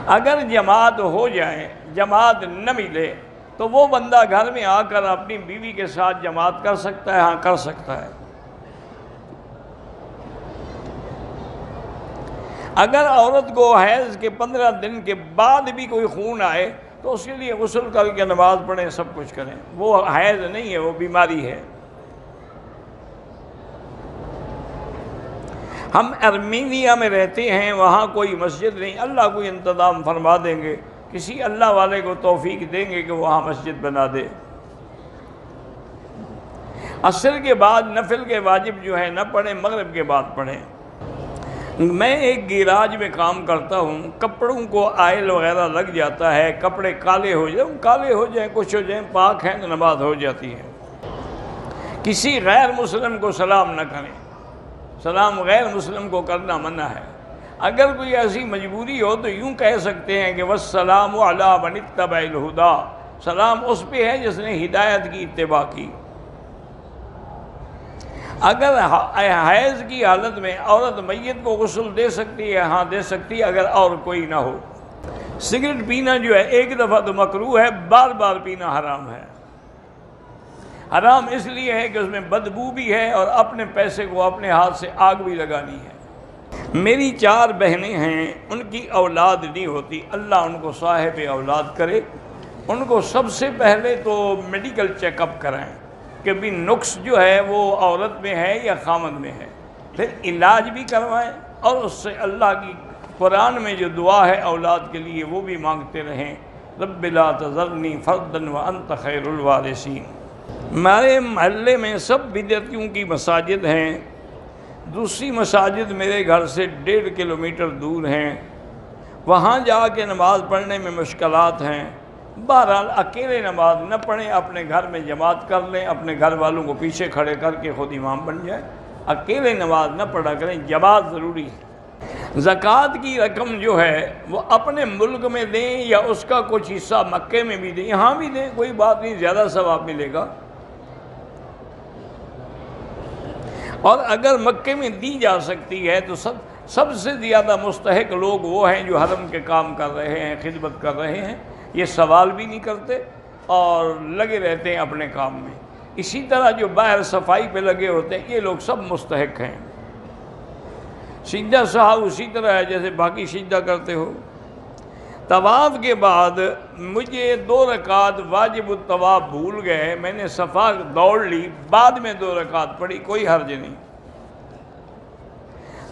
اگر جماعت ہو جائے، جماعت نہ ملے تو وہ بندہ گھر میں آ کر اپنی بیوی کے ساتھ جماعت کر سکتا ہے؟ ہاں کر سکتا ہے۔ اگر عورت کو حیض کے 15 دن کے بعد بھی کوئی خون آئے تو اس کے لیے غسل کر کے نماز پڑھیں، سب کچھ کریں، وہ حیض نہیں ہے، وہ بیماری ہے۔ ہم ارمینیا میں رہتے ہیں، وہاں کوئی مسجد نہیں، اللہ کوئی انتظام فرما دیں گے، کسی اللہ والے کو توفیق دیں گے کہ وہاں مسجد بنا دے۔ عصر کے بعد نفل کے واجب جو ہے نہ پڑھیں، مغرب کے بعد پڑھیں۔ میں ایک گیراج میں کام کرتا ہوں، کپڑوں کو آئل وغیرہ لگ جاتا ہے، کپڑے کالے ہو جائیں کچھ ہو جائیں، پاک ہیں تو نماز ہو جاتی ہے۔ کسی غیر مسلم کو سلام نہ کریں، سلام غیر مسلم کو کرنا منع ہے۔ اگر کوئی ایسی مجبوری ہو تو یوں کہہ سکتے ہیں کہ والسلام علی من اتبع الہدی، سلام اس پہ ہے جس نے ہدایت کی اتباع کی۔ اگر حیض کی حالت میں عورت میت کو غسل دے سکتی ہے؟ ہاں دے سکتی ہے، اگر اور کوئی نہ ہو۔ سگریٹ پینا جو ہے ایک دفعہ تو مکروہ ہے، بار بار پینا حرام ہے۔ حرام اس لیے ہے کہ اس میں بدبو بھی ہے اور اپنے پیسے کو اپنے ہاتھ سے آگ بھی لگانی ہے۔ میری 4 بہنیں ہیں، ان کی اولاد نہیں ہوتی، اللہ ان کو صاحب اولاد کرے۔ ان کو سب سے پہلے تو میڈیکل چیک اپ کرائیں کہ بھی نقص جو ہے وہ عورت میں ہے یا خامد میں ہے، پھر علاج بھی کروائیں، اور اس سے اللہ کی قرآن میں جو دعا ہے اولاد کے لیے وہ بھی مانگتے رہیں، رب لا تذرنی فردا وانت خیر الوارثین۔ ہمارے محلے میں سب بدعتیوں کی مساجد ہیں، دوسری مساجد میرے گھر سے 1.5 کلومیٹر دور ہیں، وہاں جا کے نماز پڑھنے میں مشکلات ہیں۔ بہرحال اکیلے نماز نہ پڑھیں، اپنے گھر میں جماعت کر لیں، اپنے گھر والوں کو پیچھے کھڑے کر کے خود امام بن جائیں، اکیلے نماز نہ پڑھا کریں، جماعت ضروری ہے۔ زکوٰۃ کی رقم جو ہے وہ اپنے ملک میں دیں یا اس کا کچھ حصہ مکے میں بھی دیں، یہاں بھی دیں، کوئی بات نہیں، زیادہ ثواب ملے گا۔ اور اگر مکے میں دی جا سکتی ہے تو سب سے زیادہ مستحق لوگ وہ ہیں جو حرم کے کام کر رہے ہیں، خدمت کر رہے ہیں، یہ سوال بھی نہیں کرتے اور لگے رہتے ہیں اپنے کام میں۔ اسی طرح جو باہر صفائی پہ لگے ہوتے ہیں، یہ لوگ سب مستحق ہیں۔ سجدہ صاحب اسی طرح ہے جیسے باقی سجدہ کرتے ہو۔ طواف کے بعد مجھے 2 رکعت واجب الطواف بھول گئے، میں نے صفا دوڑ لی، بعد میں 2 رکعت پڑھی، کوئی حرج نہیں۔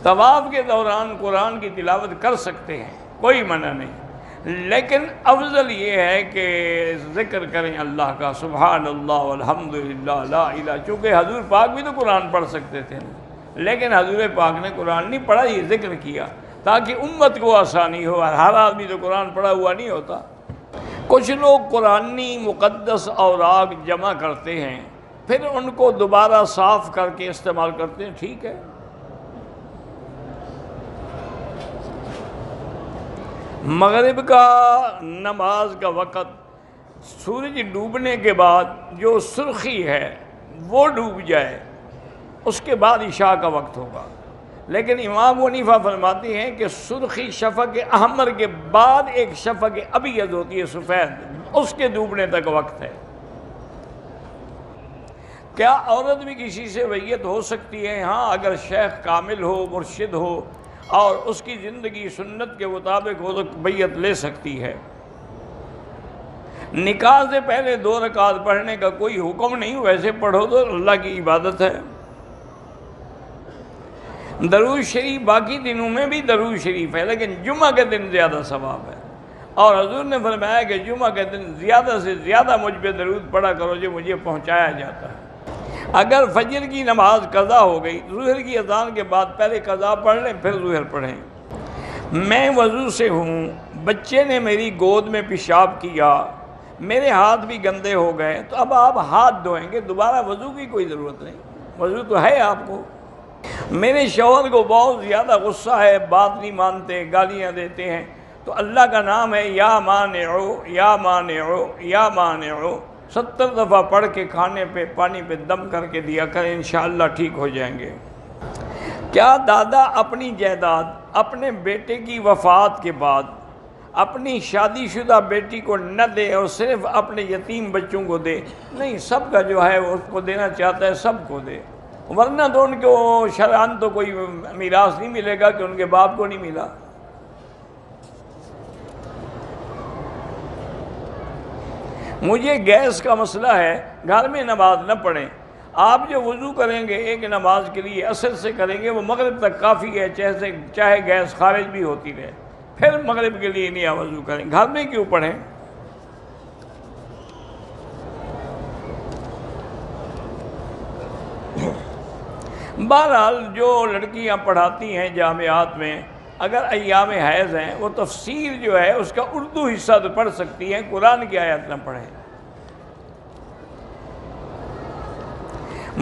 طواف کے دوران قرآن کی تلاوت کر سکتے ہیں، کوئی منع نہیں، لیکن افضل یہ ہے کہ ذکر کریں اللہ کا، سبحان اللہ والحمدللہ لا الہ، چونکہ حضور پاک بھی تو قرآن پڑھ سکتے تھے، لیکن حضور پاک نے قرآن نہیں پڑھا، یہ ذکر کیا تاکہ امت کو آسانی ہو، ہر آدمی تو قرآن پڑھا ہوا نہیں ہوتا۔ کچھ لوگ قرآنی مقدس اوراق جمع کرتے ہیں، پھر ان کو دوبارہ صاف کر کے استعمال کرتے ہیں، ٹھیک ہے۔ مغرب کا نماز کا وقت سورج ڈوبنے کے بعد جو سرخی ہے وہ ڈوب جائے، اس کے بعد عشاء کا وقت ہوگا، لیکن امام حنیفہ فرماتے ہیں کہ سرخی شفق احمر کے بعد ایک شفق ابیض ہوتی ہے، سفید، اس کے ڈوبنے تک وقت ہے۔ کیا عورت بھی کسی سے بیعت ہو سکتی ہے؟ ہاں، اگر شیخ کامل ہو، مرشد ہو اور اس کی زندگی سنت کے مطابق ہو تو بیعت لے سکتی ہے۔ نکاح سے پہلے 2 رکعت پڑھنے کا کوئی حکم نہیں، ویسے پڑھو تو اللہ کی عبادت ہے۔ درود شریف باقی دنوں میں بھی درود شریف ہے، لیکن جمعہ کے دن زیادہ ثواب ہے، اور حضور نے فرمایا کہ جمعہ کے دن زیادہ سے زیادہ مجھ پہ درود پڑھا کرو جو مجھے پہنچایا جاتا ہے۔ اگر فجر کی نماز قضا ہو گئی، ظہر کی اذان کے بعد پہلے قضا پڑھ لیں پھر ظہر پڑھیں۔ میں وضو سے ہوں، بچے نے میری گود میں پیشاب کیا، میرے ہاتھ بھی گندے ہو گئے، تو اب آپ ہاتھ دھوئیں گے، دوبارہ وضو کی کوئی ضرورت نہیں، وضو تو ہے آپ کو۔ میرے شوہر کو بہت زیادہ غصہ ہے، بات نہیں مانتے، گالیاں دیتے ہیں، تو اللہ کا نام ہے یا مانعو یا مانعو یا مانعو، 70 دفعہ پڑھ کے کھانے پہ پانی پہ دم کر کے دیا کریں، انشاءاللہ ٹھیک ہو جائیں گے۔ کیا دادا اپنی جائیداد اپنے بیٹے کی وفات کے بعد اپنی شادی شدہ بیٹی کو نہ دے اور صرف اپنے یتیم بچوں کو دے، نہیں، سب کا جو ہے اس کو دینا چاہتا ہے، سب کو دے، ورنہ تو ان کو شرعاً تو کوئی میراث نہیں ملے گا کہ ان کے باپ کو نہیں ملا۔ مجھے گیس کا مسئلہ ہے، گھر میں نماز نہ پڑھیں، آپ جو وضو کریں گے ایک نماز کے لیے عصر سے کریں گے وہ مغرب تک کافی ہے، چاہے گیس خارج بھی ہوتی رہے، پھر مغرب کے لیے نہیں وضو کریں، گھر میں کیوں پڑھیں؟ بہرحال جو لڑکیاں پڑھاتی ہیں جامعات میں، اگر ایام حیض ہیں وہ تفسیر جو ہے اس کا اردو حصہ تو پڑھ سکتی ہیں، قرآن کی آیت نہ پڑھیں۔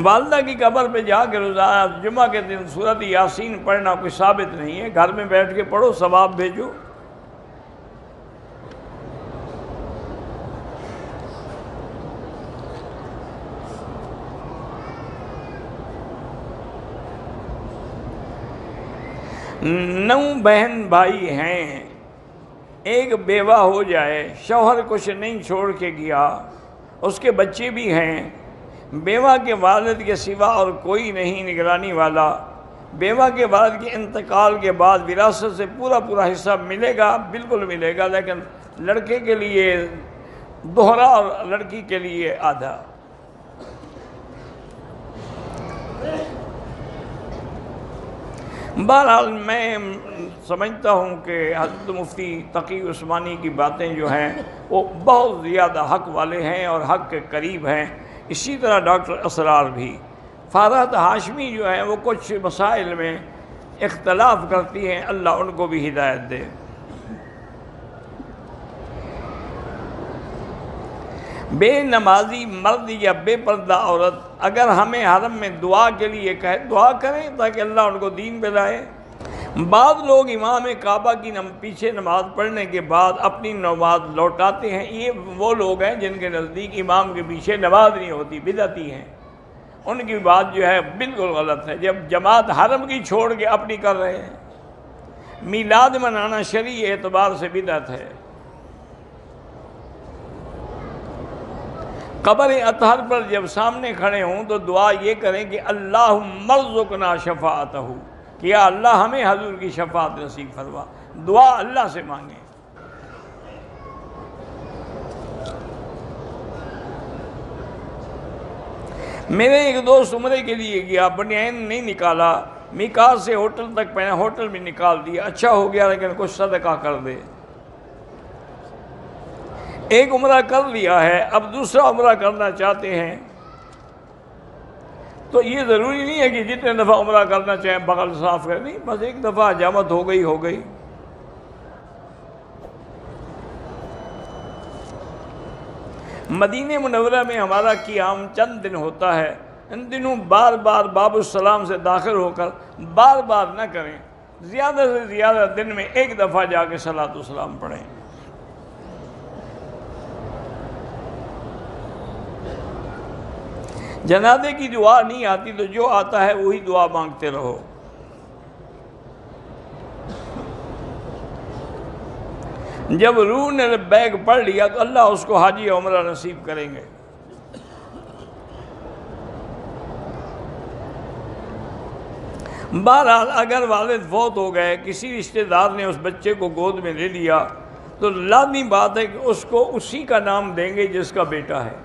والدہ کی قبر پہ جا کے روزانہ جمعہ کے دن سورۃ یاسین پڑھنا کوئی ثابت نہیں ہے، گھر میں بیٹھ کے پڑھو، ثواب بھیجو۔ نو بہن بھائی ہیں، ایک بیوہ ہو جائے، شوہر کچھ نہیں چھوڑ کے گیا، اس کے بچے بھی ہیں، بیوہ کے والد کے سوا اور کوئی نہیں نگرانی والا، بیوہ کے والد کے انتقال کے بعد وراثت سے پورا حصہ ملے گا، بالکل ملے گا، لیکن لڑکے کے لیے دوہرا اور لڑکی کے لیے آدھا۔ بہرحال میں سمجھتا ہوں کہ حضرت مفتی تقی عثمانی کی باتیں جو ہیں وہ بہت زیادہ حق والے ہیں اور حق کے قریب ہیں، اسی طرح ڈاکٹر اسرار بھی۔ فرحت ہاشمی جو ہیں وہ کچھ مسائل میں اختلاف کرتی ہیں، اللہ ان کو بھی ہدایت دے۔ بے نمازی مرد یا بے پردہ عورت اگر ہمیں حرم میں دعا کے لیے کہے، دعا کریں تاکہ اللہ ان کو دین پہ لائے۔ بعض لوگ امام کعبہ کی پیچھے نماز پڑھنے کے بعد اپنی نماز لوٹاتے ہیں، یہ وہ لوگ ہیں جن کے نزدیک امام کے پیچھے نماز نہیں ہوتی، بدعتی ہیں، ان کی بات جو ہے بالکل غلط ہے۔ جب جماعت حرم کی چھوڑ کے اپنی کر رہے ہیں، میلاد منانا شرعی اعتبار سے بدعت ہے۔ قبر اطہر پر جب سامنے کھڑے ہوں تو دعا یہ کریں کہ اللہم ارزقنا شفاعتہ، کہ یا اللہ ہمیں حضور کی شفاعت نصیب فرما، دعا اللہ سے مانگیں۔ میرے ایک دوست عمرے کے لیے گیا، بنیان نہیں نکالا، میقات سے ہوٹل تک پہنا، ہوٹل میں نکال دیا، اچھا ہو گیا لیکن کچھ صدقہ کر دے۔ ایک عمرہ کر لیا ہے، اب دوسرا عمرہ کرنا چاہتے ہیں، تو یہ ضروری نہیں ہے کہ جتنے دفعہ عمرہ کرنا چاہیں بغل صاف کریں، نہیں، بس ایک دفعہ حجامت ہو گئی۔ مدینہ منورہ میں ہمارا قیام چند دن ہوتا ہے، ان دنوں بار بار باب السلام سے داخل ہو کر بار بار نہ کریں، زیادہ سے زیادہ دن میں ایک دفعہ جا کے صلاۃ والسلام پڑھیں۔ جنازے کی دعا نہیں آتی تو جو آتا ہے وہی دعا مانگتے رہو۔ جب روح نے لبیک پڑھ لیا تو اللہ اس کو حاجی عمرہ نصیب کریں گے۔ بہرحال اگر والد فوت ہو گئے، کسی رشتہ دار نے اس بچے کو گود میں لے لیا تو لازمی بات ہے کہ اس کو اسی کا نام دیں گے جس کا بیٹا ہے۔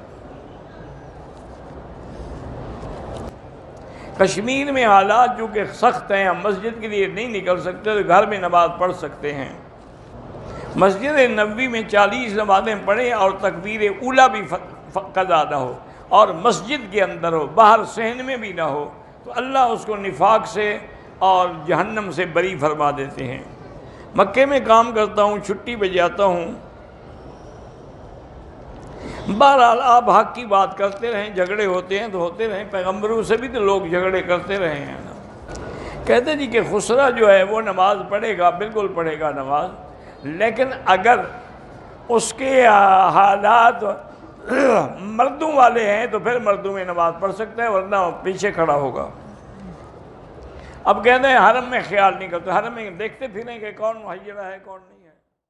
کشمیر میں حالات چونکہ سخت ہیں، ہم مسجد کے لیے نہیں نکل سکتے تو گھر میں نماز پڑھ سکتے ہیں۔ مسجد نبوی میں 40 نمازیں پڑھیں اور تکبیر اولیٰ بھی قضا نہ ہو، اور مسجد کے اندر ہو، باہر صحن میں بھی نہ ہو، تو اللہ اس کو نفاق سے اور جہنم سے بری فرما دیتے ہیں۔ مکے میں کام کرتا ہوں، چھٹی پہ جاتا ہوں، بہرحال آپ حق کی بات کرتے رہیں، جھگڑے ہوتے ہیں تو ہوتے رہیں، پیغمبروں سے بھی تو لوگ جھگڑے کرتے رہے ہیں نا۔ کہتے جی کہ خسرہ جو ہے وہ نماز پڑھے گا، بالکل پڑھے گا نماز، لیکن اگر اس کے حالات مردوں والے ہیں تو پھر مردوں میں نماز پڑھ سکتا ہے، ورنہ پیچھے کھڑا ہوگا۔ اب کہتے ہیں حرم میں خیال نہیں کرتے، حرم میں دیکھتے پھریں کہ کون مہیرہ ہے کون نہیں۔